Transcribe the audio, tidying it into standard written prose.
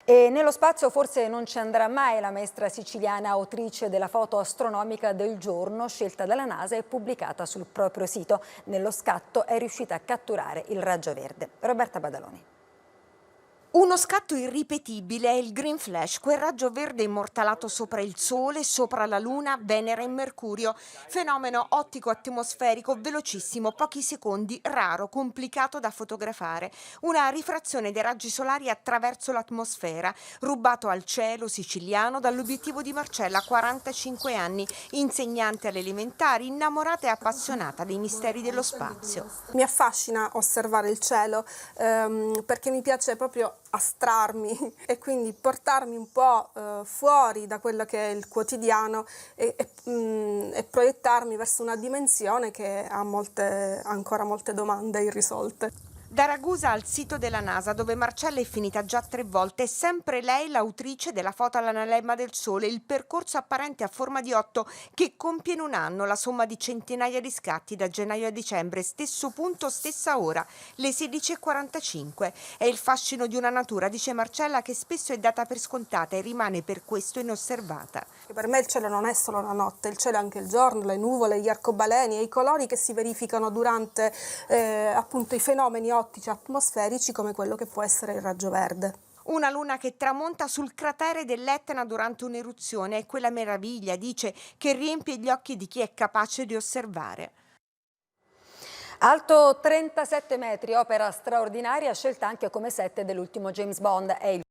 E nello spazio forse non ci andrà mai la maestra siciliana autrice della foto astronomica del giorno scelta dalla NASA e pubblicata sul proprio sito. Nello scatto è riuscita a catturare il raggio verde. Roberta Badaloni. Uno scatto irripetibile è il Green Flash, quel raggio verde immortalato sopra il Sole, sopra la Luna, Venere e Mercurio. Fenomeno ottico-atmosferico velocissimo, pochi secondi, raro, complicato da fotografare. Una rifrazione dei raggi solari attraverso l'atmosfera, rubato al cielo siciliano dall'obiettivo di Marcella, 45 anni, insegnante alle elementari, innamorata e appassionata dei misteri dello spazio. Mi affascina osservare il cielo perché mi piace proprio astrarmi e quindi portarmi un po' fuori da quello che è il quotidiano e proiettarmi verso una dimensione che ha ancora molte domande irrisolte. Da Ragusa al sito della NASA, dove Marcella è finita già 3 volte, è sempre lei l'autrice della foto all'analema del Sole, il percorso apparente a forma di 8 che compie in un anno la somma di centinaia di scatti da gennaio a dicembre, stesso punto, stessa ora, le 16:45. È il fascino di una natura, dice Marcella, che spesso è data per scontata e rimane per questo inosservata. Per me il cielo non è solo la notte, il cielo è anche il giorno, le nuvole, gli arcobaleni e i colori che si verificano durante appunto i fenomeni ottici atmosferici come quello che può essere il raggio verde. Una luna che tramonta sul cratere dell'Etna durante un'eruzione è quella meraviglia, dice, che riempie gli occhi di chi è capace di osservare. Alto 37 metri, opera straordinaria, scelta anche come set dell'ultimo James Bond. È il